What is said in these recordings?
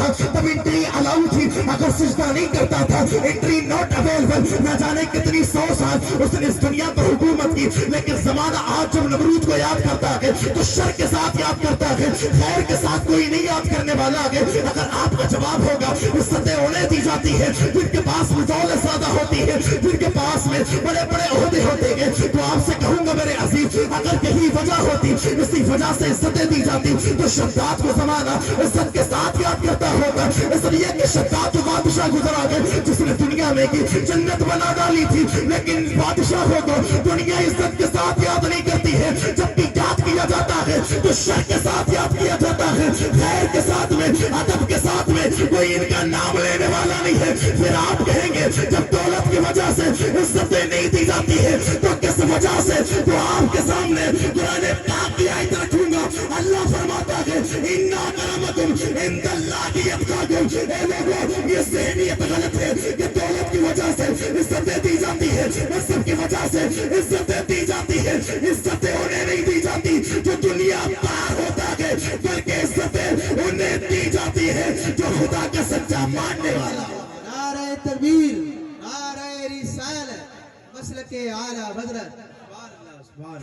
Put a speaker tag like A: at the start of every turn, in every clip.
A: تھا تب انٹری الاؤ تھی، اگر سجدہ نہیں کرتا تھا انٹری ناٹ اویلیبل. نہ جانے کتنی 100 سال اس نے اس دنیا پر حکومت کی، لیکن زمانہ آج جب نمرود کو یاد کرتا ہے تو شر کے ساتھ یاد کرتا ہے، خیر کے ساتھ کوئی نہیں یاد کرنے والا ہے. اگر آپ کا جواب ہوگا عزتیں انہیں دی جاتی ہے جن کے پاس دولت زیادہ ہوتی ہے، جن کے پاس میں بڑے بڑے عہدے ہوتے ہیں، تو آپ سے کہوں گا میرے عزیز اگر یہی وجہ ہوتی اسی وجہ سے عزتیں دی جاتی تو شداد کو زمانہ عزت کے ساتھ یاد کرتا ہوگا. اس لیے کہ شداد تو بادشاہ گزرا گئے جس نے دنیا میں کی جنت بنا ڈالی تھی، لیکن بادشاہوں کو دنیا عزت کے ساتھ یاد نہیں کرتی ہے. جب بھی یاد کیا جاتا ہے تو شر کے ساتھ یاد کیا جاتا ہے، خیر کے ساتھ میں ادب کے ساتھ میں کوئی ان کا نام لینے والا نہیں ہے. پھر آپ کہیں گے جب دولت کی وجہ سے عزتیں نہیں دی جاتی ہے تو کس وجہ سے؟ تو آپ کے سامنے قرآن پاک کی آیت رکھوں گا. اللہ فرماتا ہے اِنَّ أَكْرَمَكُمْ عِندَ اللَّهِ أَتْقَاكُمْ. اے لوگوں یہ ذہنیت غلط ہے کہ دولت کی وجہ سے عزتیں دی جاتی ہے، عزت کی وجہ سے عزتیں دی جاتی ہے. عزتیں انہیں نہیں دی جاتی جو دنیا پار ہوتا ہے، بلکہ عزتیں انہیں دی جاتی ہے جو خدا کا سچا ماننے والا.
B: نعرہ تکبیر، نعرہ رسالت، مسلک اعلیٰ حضرت.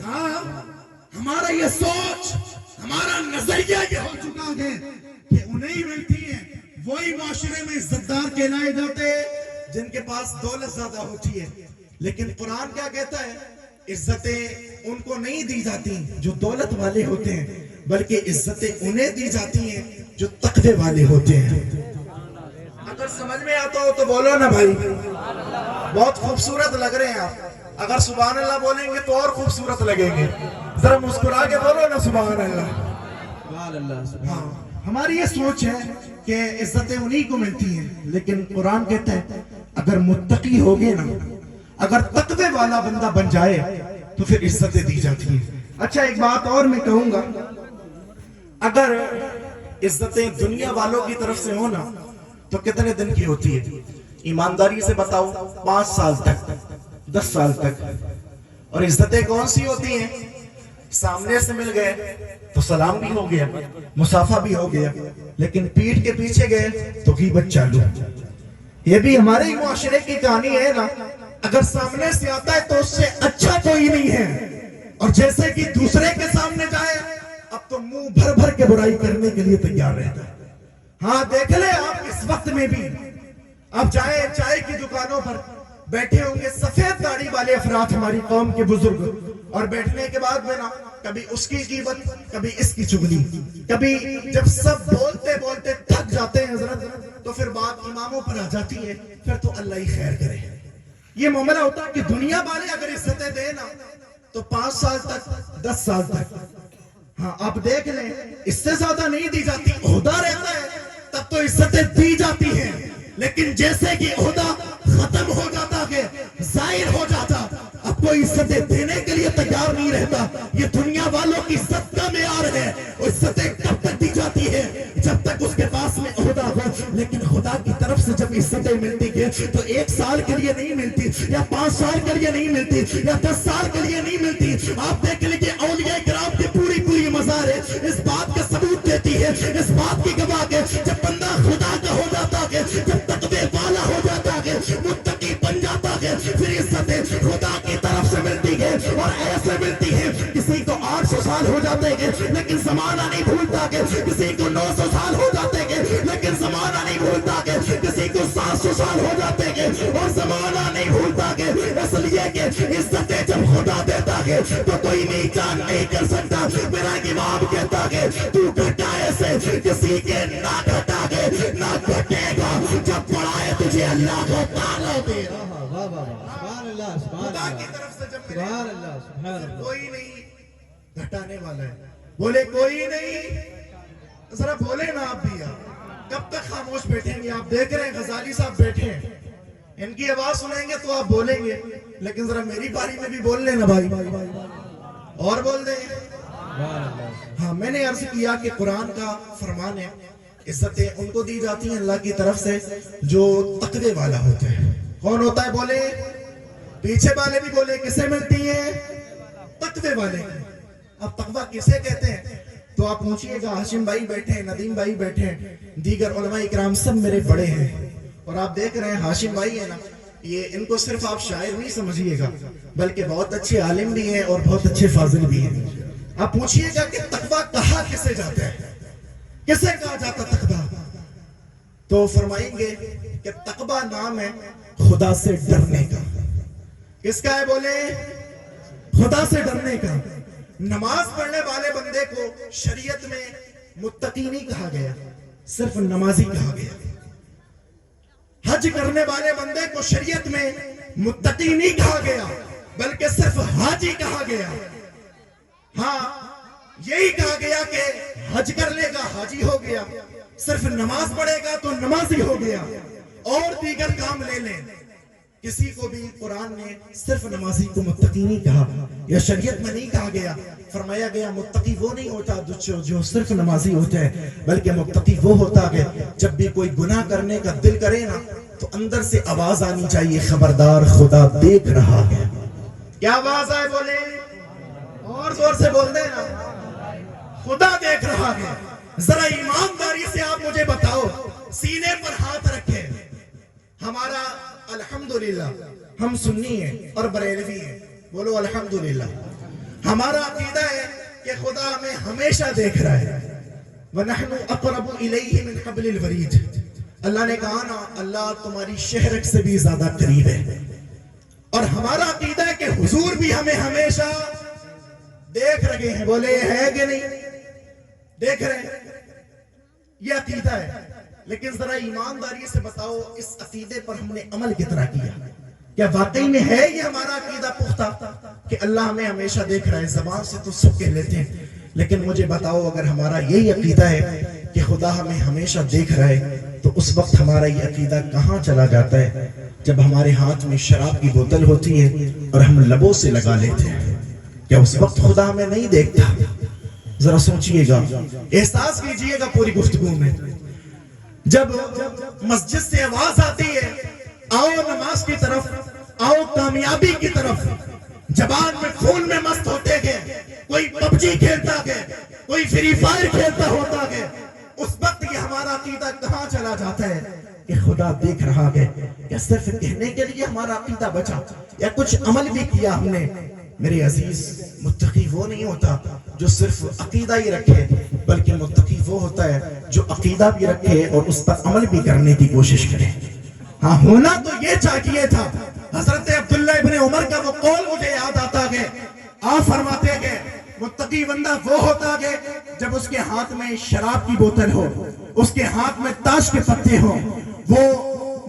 A: ہاں ہمارا یہ سوچ، ہمارا نظریہ یہ ہو چکا ہے کہ انہیں ملتی ہے، وہی معاشرے میں عزتدار کہلائے جاتے ہیں جن کے پاس دولت زیادہ ہوتی ہے. لیکن قرآن کیا کہتا ہے؟ عزتیں ان کو نہیں دی جاتی جو دولت والے ہوتے ہیں، بلکہ عزتیں انہیں دی جاتی ہیں جو تقوی والے ہوتے ہیں. اگر سمجھ میں آتا ہو تو بولو نا بھائی، بہت خوبصورت لگ رہے ہیں آپ. اگر سبحان اللہ بولیں گے تو اور خوبصورت لگیں گے. ذرا مسکرا کے بولو نا سبحان اللہ.
B: سبحان اللہ.
A: ہاں ہماری یہ سوچ ہے کہ عزتیں انہی کو ملتی ہیں، لیکن قرآن کہتا ہے اگر متقی ہوگے نا، اگر تقوی والا بندہ بن جائے تو پھر عزتیں دی جاتی ہیں. اچھا ایک بات اور میں کہوں گا، اگر عزتیں دنیا والوں کی طرف سے ہونا تو کتنے دن کی ہوتی ہے؟ ایمانداری سے بتاؤ، 5 سال تک، 10 سال تک. اور عزتیں کون سی ہوتی ہیں؟ سامنے سے مل گئے تو سلام بھی ہو گیا، مصافحہ بھی ہو گیا، لیکن پیٹھ کے پیچھے گئے تو غیبت چالو. یہ بھی ہمارے ہی معاشرے کی کہانی ہے نا. اگر سامنے سے آتا ہے تو اس سے اچھا کوئی نہیں ہے، اور جیسے کہ دوسرے کے سامنے جائے اب تو منہ بھر بھر کے برائی کرنے کے لیے تیار رہتا ہے. ہاں دیکھ لیں آپ اس وقت میں بھی آپ جائیں چائے کی دکانوں پر بیٹھے ہوں گے سفید داڑھی والے افراد ہماری قوم کے بزرگ، اور بیٹھنے کے بعد میں نا کبھی اس کی غیبت، کبھی اس کی چغلی، کبھی جب سب بولتے بولتے تھک جاتے ہیں حضرت تو پھر بات اماموں پر آ جاتی ہے. پھر تو اللہ ہی خیر کرے. یہ معاملہ ہوتا ہے کہ دنیا والے اگر عزتیں دیں نا تو 5 سال تک، 10 سال تک. ہاں آپ دیکھ لیں اس سے زیادہ نہیں دی جاتی. عہدہ رہتا ہے تب تو عزتیں دی جاتی ہیں، لیکن جیسے کہ عہدہ ختم ہو جاتا ہے، ظاہر ہو جاتا، اب کوئی عزتیں دینے کے لیے تیار نہیں رہتا. یہ دنیا والوں کی عزت کا معیار ہے. عزتیں کب تک دی جاتی ہے؟ جب تک اس کے پاس میں عہدہ ہو. لیکن خدا کی طرف سے جب عزتیں ملتی ہے تو 1 سال کے لیے نہیں ملتی، یا 5 سال کے لیے نہیں ملتی، یا 10 سال کے لیے نہیں ملتی. آپ دیکھ لیجیے اولیاء کرام کی پوری مزار ہے اس بات کا ثبوت دیتی ہے، اس بات کی گواہ ہے جب بندہ خدا کا ہو جاتا ہے، جب تقوی والا ہو جاتا ہے، متقی بن جاتا ہے، پھر عزتیں خدا کی طرف سے ملتی ہے. اور ایسے ملتی ہے کسی کو 800 سال ہو جاتے ہیں لیکن زمانہ نہیں بھولتا ہے، کسی کو 900 سال ہو جاتے ہیں لیکن زمانہ نہیں بھولتا ہے، کسی کو 700 سال ہو جاتے ہیں اور زمانہ نہیں بھولتا ہے. اس لیے کہ عزتیں جب خدا دیتا ہے تو کوئی نیچا نہیں کر سکتا. میرا امام کہتا ہے تو گھٹائے سے کسی کے نہ گھٹا ہے نہ گھٹے گا، جب پڑھائے تجھے اللہ کو تعالیٰ دے.
B: سبحان اللہ.
A: خدا کی طرف سے جب
B: سبحان اللہ. سبحان اللہ.
A: کوئی نہیں گھٹانے والا ہے. بولے کوئی نہیں. ذرا بولے نا آپ بھی. کب تک خاموش بیٹھیں گے؟ آپ دیکھ رہے ہیں غزالی صاحب بیٹھے ہیں، ان کی آواز سنیں گے تو آپ بولیں گے، لیکن ذرا میری باری میں بھی بول لینا بھائی، اور بول دیں. ہاں میں نے عرض کیا کہ قرآن کا فرمان ہے عزتیں ان کو دی جاتی ہیں اللہ کی طرف سے جو تقوی والا ہوتا ہے. کون ہوتا ہے؟ بولے پیچھے والے بھی بولے. کسے ملتی ہیں؟ تقوی والے. اب تقوی کسے کہتے ہیں؟ تو آپ پوچھئے گا ہاشم بھائی بیٹھے ہیں, ندیم بھائی بیٹھے ہیں, دیگر علماء اکرام سب میرے بڑے ہیں, اور آپ دیکھ رہے ہیں ہاشم بھائی ہے نا, یہ ان کو صرف آپ شاعر نہیں سمجھیے گا بلکہ بہت اچھے عالم بھی ہیں اور بہت اچھے فاضل بھی ہیں. آپ پوچھئے گا کہ تقویٰ کہا کسے جاتا ہے, کسے کہا جاتا تقویٰ؟ تو فرمائیں گے کہ تقویٰ نام ہے خدا سے ڈرنے کا. کس کا ہے بولے؟ خدا سے ڈرنے کا. نماز پڑھنے والے بندے کو شریعت میں متقی نہیں کہا گیا, صرف نمازی کہا گیا. حج کرنے والے بندے کو شریعت میں متقی نہیں کہا گیا بلکہ صرف حاجی کہا گیا. ہاں یہی کہا گیا کہ حج کر لے گا حاجی ہو گیا, صرف نماز پڑھے گا تو نمازی ہو گیا, اور دیگر کام لے لیں. کسی کو بھی قرآن نے صرف نمازی کو متقی نہیں کہا, یا شریعت میں نہیں کہا گیا. فرمایا گیا متقی وہ نہیں ہوتا جو صرف نمازی ہوتا ہے, بلکہ متقی وہ ہوتا ہے جب بھی کوئی گناہ کرنے کا دل کرے نا تو اندر سے آواز آنی چاہیے, خبردار خدا دیکھ رہا ہے. کیا آواز آئے بولے؟ اور زور سے بول دیں نا, خدا دیکھ رہا ہے. ذرا ایمانداری سے آپ مجھے بتاؤ, سینے پر ہاتھ رکھے. ہمارا الحمدللہ ہم سنی ہیں اور بریلوی ہیں, بولو الحمدللہ. ہمارا عقیدہ ہے کہ خدا ہمیں ہمیشہ دیکھ رہا ہے. وَنَحْنُ أَقْرَبُ إِلَيْهِ مِنْ حَبْلِ الْوَرِيدِ. اللہ نے کہا نا اللہ تمہاری شہرک سے بھی زیادہ قریب ہے. اور ہمارا عقیدہ ہے کہ حضور بھی ہمیں ہمیشہ دیکھ رہے ہیں. بولے ہے کہ نہیں دیکھ رہے ہیں؟ یہ عقیدہ ہے. لیکن ذرا ایمانداری سے بتاؤ اس عقیدے پر ہم نے عمل کتنا کیا؟ کیا واقعی میں ہے یہ ہمارا عقیدہ پختہ کہ اللہ ہمیں ہمیشہ دیکھ رہا ہے؟ زبان سے تو سب کہہ لیتے ہیں, لیکن مجھے بتاؤ اگر ہمارا یہی عقیدہ ہے کہ خدا ہمیں ہمیشہ دیکھ رہا ہے تو اس وقت ہمارا یہ عقیدہ کہاں چلا جاتا ہے جب ہمارے ہاتھ میں شراب کی بوتل ہوتی ہے اور ہم لبوں سے لگا لیتے ہیں؟ کیا اس وقت خدا ہمیں نہیں دیکھتا؟ ذرا سوچئے گا, احساس کیجئے گا پوری گفتگو میں. جب مسجد سے آواز آتی ہے آؤ نماز کی طرف, آؤ کامیابی کی طرف, زبان میں خون میں مست ہوتے گئے, کوئی پب جی کھیلتا گئے, کوئی فری فائر کھیلتا ہوتا گئے, اس وقت یہ ہمارا عقیدہ کہاں چلا جاتا ہے کہ خدا دیکھ رہا ہے؟ یا صرف کہنے کے لیے ہمارا عقیدہ بچا, یا کچھ عمل بھی کیا ہم نے؟ میرے عزیز, متقی وہ نہیں ہوتا جو صرف عقیدہ ہی رکھے, بلکہ متقی وہ ہوتا ہے جو عقیدہ بھی رکھے اور اس پر عمل بھی کرنے کی کوشش کرے. ہاں ہونا تو یہ چاہیے تھا. حضرت عبداللہ ابن عمر کا وہ قول مجھے یاد آتا ہے, آپ فرماتے گئے متقی بندہ وہ ہوتا ہے جب اس کے ہاتھ میں شراب کی بوتل ہو, اس کے ہاتھ میں تاش کے پتے ہو, وہ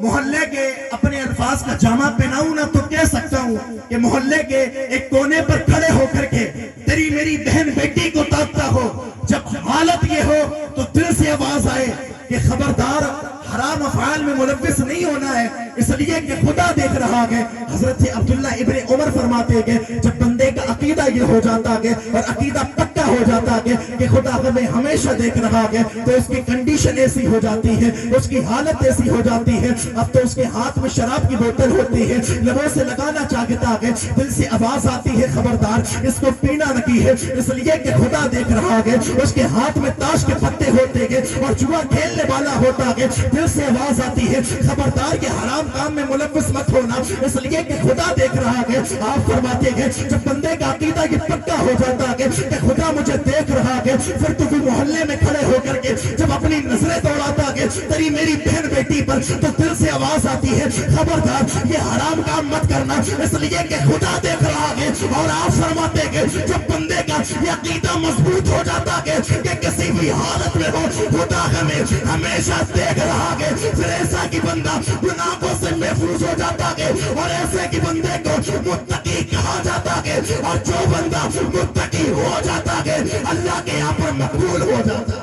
A: محلے کے اپنے الفاظ کا جامع پہناؤں نہ تو کہہ سکتا ہوں کہ محلے کے ایک کونے پر کھڑے ہو کر کے تیری میری بہن بیٹی کو تاکتا ہو. جب حالت یہ ہو تو دل سے آواز آئے کہ خبردار حرام افعال میں ملوث نہیں ہونا ہے, اس لیے کہ خدا دیکھ رہا ہے. حضرت عبداللہ ابن عمر فرماتے ہیں جب بندے کا عقیدہ یہ ہو جاتا ہے اور عقیدہ پکا ہو جاتا ہے کہ خدا ہمیں ہمیشہ دیکھ رہا ہے تو اس کی کنڈیشن ایسی ہو جاتی ہے, اس کی حالت ایسی ہو جاتی ہے, اب تو اس کے ہاتھ میں شراب کی بوتل ہوتی ہے, لبوں سے لگانا چاہتا ہے, دل سے آواز آتی ہے خبردار اس کو پینا نہیں ہے, اس لیے کہ خدا دیکھ رہا ہے. اس کے ہاتھ میں تاش کے پتے ہوتے ہیں اور جوا کھیلنے والا ہوتا ہے, دل سے آواز آتی ہے خبردار یہ حرام کام میں ملوث مت ہونا, اس لیے کہ خدا دیکھ رہا ہے. آپ فرماتے ہیں جب بندے کا عقیدہ یہ پکا ہو جاتا ہے کہ خدا مجھے دیکھ رہا ہے, پھر تو محلے میں کھڑے ہو کر کے جب اپنی نظریں دوڑاتا ہے تیری میری بہن بیٹی پر, تو دل سے آواز آتی ہے خبردار یہ حرام کام مت کرنا, اس لیے کہ خدا دیکھ رہا ہے. اور آپ فرماتے ہیں جب بندے کا یہ عقیدہ مضبوط ہو جاتا ہے کہ کسی بھی حالت میں ہو خدا ہمیں ہمیشہ دیکھ رہا ہے, پھر ایسا کی بندہ گناہوں سے محفوظ ہو جاتا ہے اور ایسے کی بندے کو متقی کہا جاتا ہے. اور جو بندہ متقی ہو جاتا ہے اللہ کے یہاں پر مقبول ہو جاتا ہے.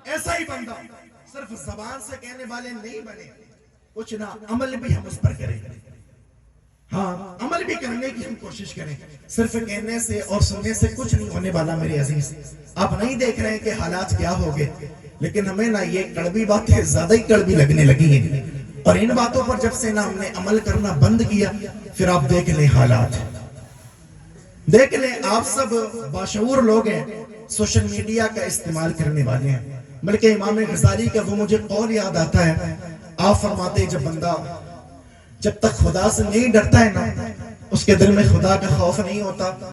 A: ایسا ہی بندہ صرف زبان سے کہنے والے نہیں بنے, کچھ نہ عمل بھی ہم اس پر کریں. ہاں عمل بھی کرنے کی ہم کوشش کریں, صرف کہنے سے اور سننے سے کچھ نہیں ہونے والا. میرے عزیز آپ نہیں دیکھ رہے ہیں کہ حالات کیا ہو گئے, لیکن ہمیں نہ یہ کڑوی باتیں زیادہ ہی کڑوی لگنے لگی ہیں, اور ان باتوں پر جب سے نہ ہم نے عمل کرنا بند کیا پھر آپ دیکھ لیں حالات, دیکھ لیں. آپ سب باشعور لوگ ہیں, سوشل میڈیا کا استعمال کرنے والے ہیں، بلکہ امام غزالی کا وہ مجھے قول یاد آتا ہے، آپ فرماتے جب بندہ جب تک خدا سے نہیں ڈرتا ہے نا، اس کے دل میں خدا کا خوف نہیں ہوتا،